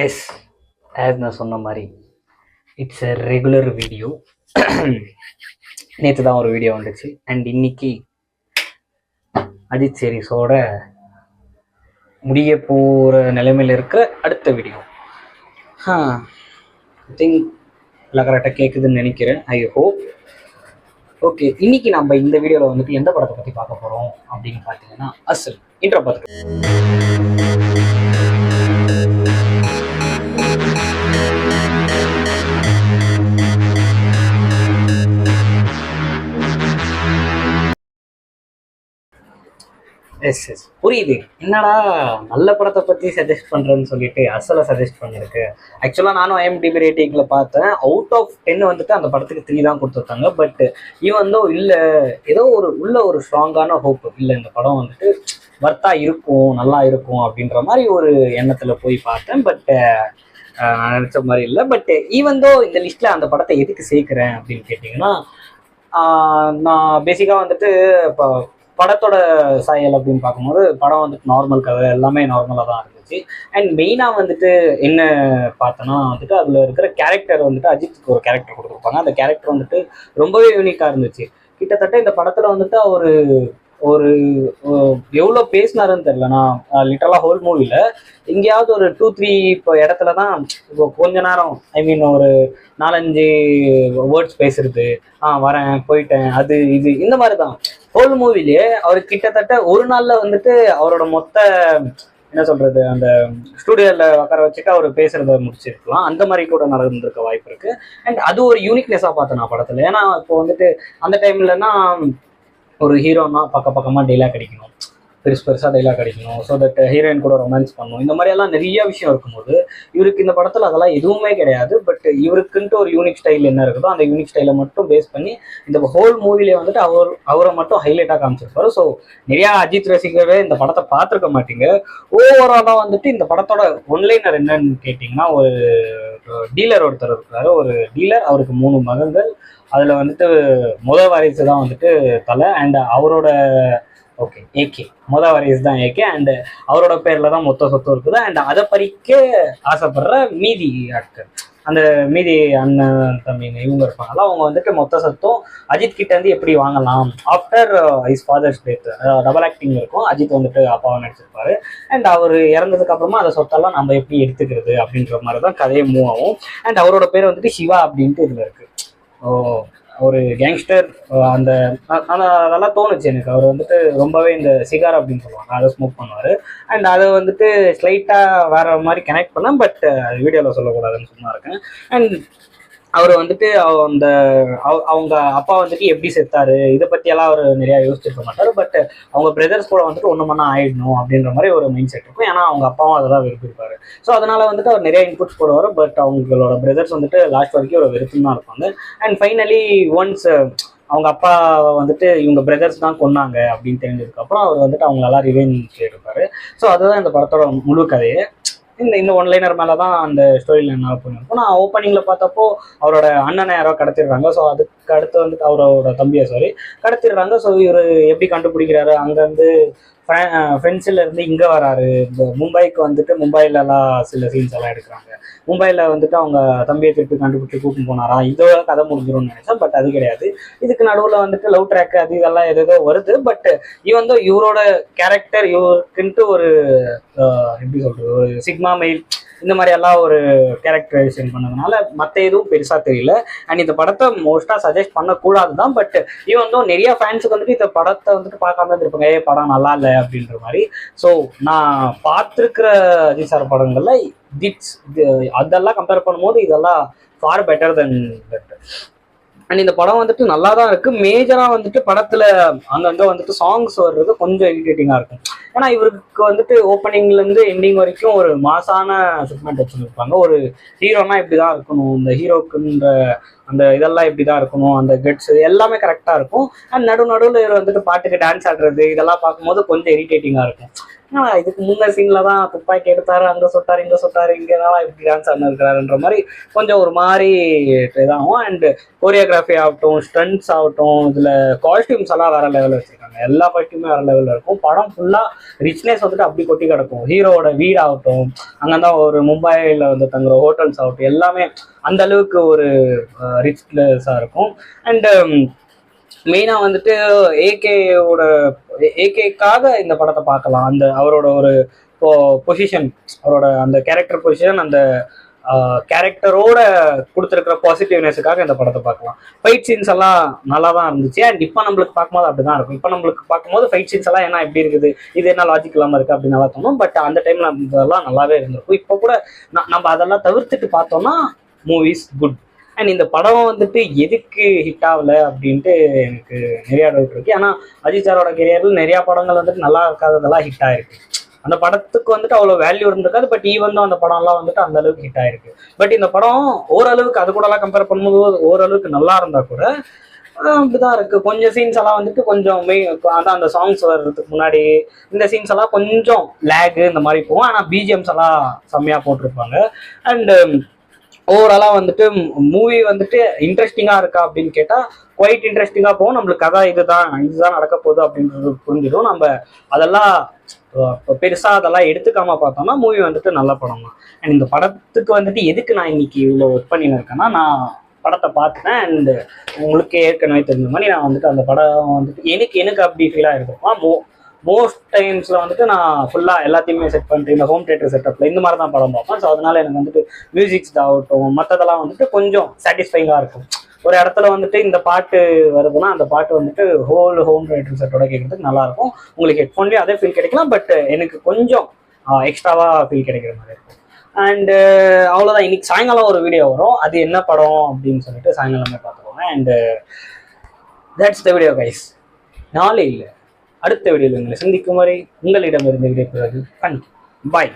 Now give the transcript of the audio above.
S, as நான் சொன்ன மாதிரி இட்ஸ் எ ரெகுலர் வீடியோ. நேற்று தான் ஒரு வீடியோ வந்துச்சு அண்ட் இன்னைக்கு அஜித் சீரிஸோட முடிய போகிற நிலைமையில் இருக்கிற அடுத்த வீடியோ. ஐ திங்க் எல்லாம் கரெக்டாக கேட்குதுன்னு நினைக்கிறேன். I hope. ஓகே, இன்னைக்கு நம்ம இந்த வீடியோவில் வந்துட்டு எந்த படத்தை பற்றி பார்க்க போகிறோம் அப்படின்னு பார்த்தீங்கன்னா அசல் இன்ட்ரோ பார்த்துட்டு. எஸ் எஸ் புரியுது. என்னடா நல்ல படத்தை பற்றி சஜஸ்ட் பண்ணுறேன்னு சொல்லிட்டு அசலை சஜஸ்ட் பண்ணியிருக்கு. ஆக்சுவலாக நானும் ஐஎம்டிபி ரேட்டிங்கில் பார்த்தேன். அவுட் ஆஃப் 10 வந்துட்டு அந்த படத்துக்கு 3 தான் கொடுத்துருக்காங்க. பட் இவன் இல்லை, ஏதோ ஒரு ஸ்ட்ராங்கான ஹோப் இல்லை, இந்த படம் வந்துட்டு வர்த்தா இருக்கும், நல்லா இருக்கும் அப்படின்ற மாதிரி ஒரு எண்ணத்தில் போய் பார்த்தேன். பட் நான் நினச்ச மாதிரி இல்லை. பட் இந்த லிஸ்ட்டில் அந்த படத்தை எதுக்கு சேர்க்குறேன் அப்படின்னு கேட்டிங்கன்னா, நான் பேசிக்காக வந்துட்டு இப்போ படத்தோட சாயல் அப்படின்னு பார்க்கும்போது படம் வந்துட்டு நார்மல் கதை எல்லாமே நார்மலாக தான் இருந்துச்சு. அண்ட் மெயினாக வந்துட்டு என்ன பார்த்தோன்னா வந்துட்டு அதில் இருக்கிற கேரக்டர் வந்துட்டு அஜித்துக்கு ஒரு கேரக்டர் கொடுத்துருப்பாங்க. அந்த கேரக்டர் வந்துட்டு ரொம்பவே யூனிக்காக இருந்துச்சு. கிட்டத்தட்ட இந்த படத்தில் வந்துட்டு ஒரு எவ்வளோ பேசினாருன்னு தெரியல. நான் லிட்டரலாக ஹோல் மூவியில் எங்கேயாவது ஒரு 2-3 இப்போ இடத்துல தான் இப்போ கொஞ்ச நேரம் ஒரு 4-5 வேர்ட்ஸ் பேசுறது, வரேன் போயிட்டேன், அது இது இந்த மாதிரி தான். ஹோல் மூவிலேயே அவர் கிட்டத்தட்ட ஒரு நாளில் வந்துட்டு அவரோட மொத்த என்ன சொல்றது அந்த ஸ்டூடியோவில் உட்கார வச்சுட்டு அவர் பேசுறத முடிச்சிருக்கலாம். அந்த மாதிரி கூட நடந்திருக்க வாய்ப்பு இருக்கு. அண்ட் அது ஒரு யூனிக்னஸாக பார்த்தேன் நான் படத்தில். ஏன்னா இப்போ வந்துட்டு அந்த டைம்லன்னா ஒரு ஹீரோனா பக்கமாக டைலாக் அடிக்கணும், பெருசாக டைலாக் அடிக்கணும், ஸோ தட் ஹீரோயின் கூட ரொமான்ஸ் பண்ணணும், இந்த மாதிரியெல்லாம் நிறைய விஷயம் இருக்கும்போது இவருக்கு இந்த படத்தில் அதெல்லாம் எதுவுமே கிடையாது. பட் இவருக்குன்ட்டு ஒரு யூனிக் ஸ்டைல் என்ன இருக்குதோ அந்த யூனிக் ஸ்டைலை மட்டும் பேஸ் பண்ணி இந்த ஹோல் மூவிலே வந்துட்டு அவரை மட்டும் ஹைலைட்டாக காமிச்சிருப்பாரு. ஸோ நிறையா அஜித் ரசிகரே இந்த படத்தை பார்த்துருக்க மாட்டீங்க. ஓவராலாக வந்துட்டு இந்த படத்தோட ஒன்லைனர் என்னன்னு கேட்டிங்கன்னா, ஒரு டீலர் ஒருத்தர் இருக்காரு. ஒரு டீலர், அவருக்கு 3 மகன்கள். அதில் வந்துட்டு வாரிசு தான் வந்துட்டு தலை. அண்ட் அவரோட ஏகே வாரிசு தான் ஏகே. அண்ட் அவரோட பேரில் தான் மொத்த சொத்து இருக்குது. அண்ட் அதை பறிக்க ஆசைப்படுற மீதி ஆட்கள், அந்த மீதி அண்ணன் தம்பிங்க இவங்க இருப்பாங்கல்ல, அவங்க வந்துட்டு மொத்த சொத்தும் அஜித் கிட்ட இருந்து எப்படி வாங்கலாம் after his fathers death. Double acting இருக்கும். அஜித் வந்துட்டு அப்பாவை நடிச்சிருப்பாரு. அண்ட் அவர் இறந்ததுக்கு அப்புறமா அந்த சொத்தெல்லாம் நம்ம எப்படி எடுத்துக்கிறது அப்படின்ற மாதிரி தான் கதையை மூவ் ஆகும். அண்ட் அவரோட பேர் வந்துட்டு சிவா அப்படின்ட்டு இதில் இருக்கு. ஒரு கேங்ஸ்டர். அதெல்லாம் தோணுச்சு எனக்கு. அவர் வந்துட்டு ரொம்பவே இந்த சிகார் அப்படின்னு சொல்லுவாங்க, அதை ஸ்மோக் பண்ணுவார். அண்ட் அதை வந்துட்டு ஸ்லைட்டாக வேற மாதிரி கனெக்ட் பண்ணேன். பட் அது வீடியோவில் சொல்லக்கூடாதுன்னு சொன்னா இருக்கேன். அண்ட் அவர் வந்துட்டு அவங்க அப்பா வந்துட்டு எப்படி செத்தாரு இதை பற்றியெல்லாம் அவர் நிறையா யோசிச்சிருக்க மாட்டார். பட் அவங்க பிரதர்ஸ் கூட வந்துட்டு ஒன்று மண்ணா ஆயிடணும் அப்படின்ற மாதிரி ஒரு மைண்ட் செட் இருக்கும். ஏன்னா அவங்க அப்பாவும் அதெல்லாம் விரும்பியிருப்பாரு. ஸோ அதனால வந்துட்டு அவர் நிறைய இன்புட்ஸ் போடுவார். பட் அவங்களோட பிரதர்ஸ் வந்துட்டு லாஸ்ட் வரைக்கும் ஒரு வெறுப்புன்னு தான் இருப்பாங்க. அண்ட் ஃபைனலி ஒன்ஸ் அவங்க அப்பா வந்துட்டு இவங்க பிரதர்ஸ் தான் கொன்னாங்க அப்படின்னு தெரிஞ்சதுக்கப்புறம் அவர் வந்துட்டு அவங்களெல்லாம் ரிவெஞ்ச் எடுப்பாரு. ஸோ அதுதான் இந்த படத்தோட முழு கதையே. இந்த ஒன்லைனர் மேலே தான் அந்த ஸ்டோரியில் என்ன பண்ணியிருக்கோம். நான் ஓப்பனிங்கில் பார்த்தப்போ அவரோட அண்ணனை யாரோ கடத்திடுறாங்க. ஸோ அதுக்கு அடுத்து வந்துட்டு அவரோட தம்பியை கடத்திடுறாங்க. ஸோ இவர் எப்படி கண்டுபிடிக்கிறாரு, அங்கேருந்து ஃப்ரெண்ட்ஸில் இருந்து இங்கே வராரு. இந்த மும்பைக்கு வந்துட்டு மும்பையிலலாம் சில சீன்ஸ் எல்லாம் எடுக்கிறாங்க. மும்பையில் வந்துட்டு அவங்க தம்பியை திருப்பி கண்டுபிடிச்சி கூப்பிட்டு போனாரா, இதோட கதை முடிஞ்சிடும்னு நினைச்சேன். பட் அது கிடையாது. இதுக்கு நடுவில் வந்துட்டு லவ் ட்ராக் அது இதெல்லாம் ஏதோ வருது. பட் இவரோட கேரக்டர் இவருக்குன்ட்டு ஒரு எப்படி சொல்றது, ஒரு சிக்மா மெயில் இந்த மாதிரி எல்லாம் ஒரு கேரக்டரைசேஷன் பண்ணதுனால மற்ற எதுவும் பெருசா தெரியல. அண்ட் இந்த படத்தை மோஸ்டா சஜஸ்ட் பண்ணக்கூடாது தான். பட் நிறைய ஃபேன்ஸுக்கு வந்துட்டு இந்த படத்தை வந்துட்டு பார்க்காம இருப்பாங்க, படம் நல்லா இல்லை அப்படின்ற மாதிரி. ஸோ நான் பார்த்துருக்கிற அஜித் சார் படங்கள்ல அதெல்லாம் கம்பேர் பண்ணும்போது இதெல்லாம் for better then that. And இந்த படம் வந்துட்டு நல்லா தான் இருக்கு. மேஜரா வந்துட்டு படத்துல அங்கங்க வந்துட்டு சாங்ஸ் வர்றது கொஞ்சம் இரிட்டேட்டிங்கா இருக்கும். ஏன்னா இவருக்கு வந்துட்டு ஓப்பனிங்ல இருந்து எண்டிங் வரைக்கும் ஒரு மாசான செக்மெண்ட் வச்சுருப்பாங்க. ஒரு ஹீரோனா இப்படிதான் இருக்கணும், இந்த ஹீரோக்குன்ற அந்த இதெல்லாம் இப்படிதான் இருக்கணும், அந்த கெட்ஸ் எல்லாமே கரெக்டா இருக்கும். அண்ட் நடுவில் இவர் வந்துட்டு பாட்டுக்கு டான்ஸ் ஆடுறது இதெல்லாம் பார்க்கும்போது கொஞ்சம் இரிட்டேட்டிங்கா இருக்கும். இதுக்கு முன்ன சீன்ல தான் துப்பாக்கி எடுத்தாரு, அங்க சுட்டாரு, இங்க சுட்டாரு, இங்கதான் இப்படி டான்ஸ் ஆடிருக்கிறாருன்ற மாதிரி கொஞ்சம் ஒரு மாதிரி இதாகும். அண்ட் கோரியோகிராஃபி ஆகட்டும், ஸ்டண்ட்ஸ் ஆகட்டும், இதுல காஸ்டியூம்ஸ் எல்லாம் வேற லெவலில் வச்சிருக்காங்க. எல்லா காஸ்டியூமே வேற லெவலில் இருக்கும். படம் ஃபுல்லா ரிச்னஸ் வந்துட்டு அப்படி கொட்டி கிடக்கும். ஹீரோவோட வீடு ஆகட்டும், அங்கதான் ஒரு மும்பைல வந்து தங்குற ஹோட்டல்ஸ் ஆகட்டும், எல்லாமே அந்த அளவுக்கு ஒரு ரிச்னஸா இருக்கும். அண்ட் மெயினாக வந்துட்டு ஏகேக்காக இந்த படத்தை பார்க்கலாம். அந்த அவரோட ஒரு பொசிஷன், அவரோட அந்த கேரக்டர் பொசிஷன், அந்த கேரக்டரோட கொடுத்துருக்கிற பாசிட்டிவ்னஸுக்காக இந்த படத்தை பார்க்கலாம். ஃபைட் சீன்ஸ் எல்லாம் நல்லா தான் இருந்துச்சு. அண்ட் இப்போ நம்மளுக்கு பார்க்கும்போது அப்படிதான் இருக்கும். இப்போ நம்மளுக்கு பார்க்கும்போது ஃபைட் சீன்ஸ் எல்லாம் என்ன எப்படி இருக்குது, இது என்ன லாஜிக் இல்லாமல் இருக்குது அப்படின்னு நல்லா தோணும். பட் அந்த டைம்ல அதெல்லாம் நல்லாவே இருந்திருக்கும். இப்போ கூட நம்ம அதெல்லாம் தவிர்த்துட்டு பார்த்தோம்னா மூவிஸ் குட். அண்ட் இந்த படம் வந்துட்டு எதுக்கு ஹிட் ஆகல அப்படின்ட்டு எனக்கு நிறைய டவுட் இருக்கு. ஏன்னா அஜித் சாரோட கெரியர்ல நிறைய படங்கள் வந்துட்டு நல்லா இருக்காததெல்லாம் ஹிட் ஆயிருக்கு. அந்த படத்துக்கு வந்துட்டு அவ்வளோ வேல்யூ இருந்திருக்காது. பட் ஈவன் அந்த படம்லாம் வந்துட்டு அந்த அளவுக்கு ஹிட் ஆயிருக்கு. பட் இந்த படம் ஓரளவுக்கு அது கூட எல்லாம் கம்பேர் பண்ணும்போது ஓரளவுக்கு நல்லா இருந்தா கூட அப்படிதான் இருக்கு. கொஞ்சம் சீன்ஸ் எல்லாம் வந்துட்டு கொஞ்சம் அதான் அந்த சாங்ஸ் வர்றதுக்கு முன்னாடி இந்த சீன்ஸ் எல்லாம் கொஞ்சம் லேகு இந்த மாதிரி போகும். ஆனால் பிஜிஎம்ஸ் எல்லாம் செம்மையா போட்டிருப்பாங்க. அண்ட் ஓவராலாக வந்துட்டு மூவி வந்துட்டு இன்ட்ரெஸ்டிங்காக இருக்கா அப்படின்னு கேட்டால் குவைட் இன்ட்ரெஸ்டிங்காக போகும். நம்மளுக்கு கதை இதுதான் நடக்க போகுது அப்படின்றது புரிஞ்சிடும். நம்ம அதெல்லாம் பெருசாக அதெல்லாம் எடுத்துக்காம பார்த்தோம்னா மூவி வந்துட்டு நல்ல படம் தான். அண்ட் இந்த படத்துக்கு வந்துட்டு எதுக்கு நான் இன்னைக்கு இவ்வளோ ஒர்க் பண்ணின்னு இருக்கேன்னா, நான் படத்தை பார்த்துட்டேன். அண்ட் உங்களுக்கு ஏற்கனவே தெரிஞ்ச மாதிரி நான் வந்துட்டு அந்த படம் வந்துட்டு எனக்கு அப்படி ஃபீலாக இருக்கும். மோஸ்ட் டைம்ஸ்ல வந்துட்டு நான் ஃபுல்லா எல்லாத்தையுமே செட் பண்ணிட்டு இந்த ஹோம் தியேட்டர் செட்டப்ல இந்த மாதிரி தான் படம் பார்ப்பேன். ஸோ அதனால எனக்கு வந்துட்டு மியூசிக்ஸ் ஆகட்டும், மற்றதெல்லாம் வந்துட்டு கொஞ்சம் சாட்டிஸ்ஃபைங்கா இருக்கும். ஒரு இடத்துல வந்துட்டு இந்த பாட்டு வருதுன்னா அந்த பாட்டு வந்துட்டு ஹோம் தியேட்டர் செட்டோட கேட்கறதுக்கு நல்லா இருக்கும். உங்களுக்கு ஹெட்ஃபோன்லேயே அதே ஃபீல் கிடைக்கலாம். பட் எனக்கு கொஞ்சம் எக்ஸ்ட்ராவா ஃபீல் கிடைக்கிற மாதிரி இருக்கும். அண்டு அவ்வளோதான். இன்னைக்கு சாயங்காலம் ஒரு வீடியோ வரும். அது என்ன படம் அப்படின்னு சொல்லிட்டு சாயங்காலமே பார்த்துக்கோங்க. And that's the video guys. நாளை இல்லை, அடுத்த வீடியோவில் உங்களை சந்திக்கும் வரை உங்களிடமிருந்து விடைபெறுவது பாய்.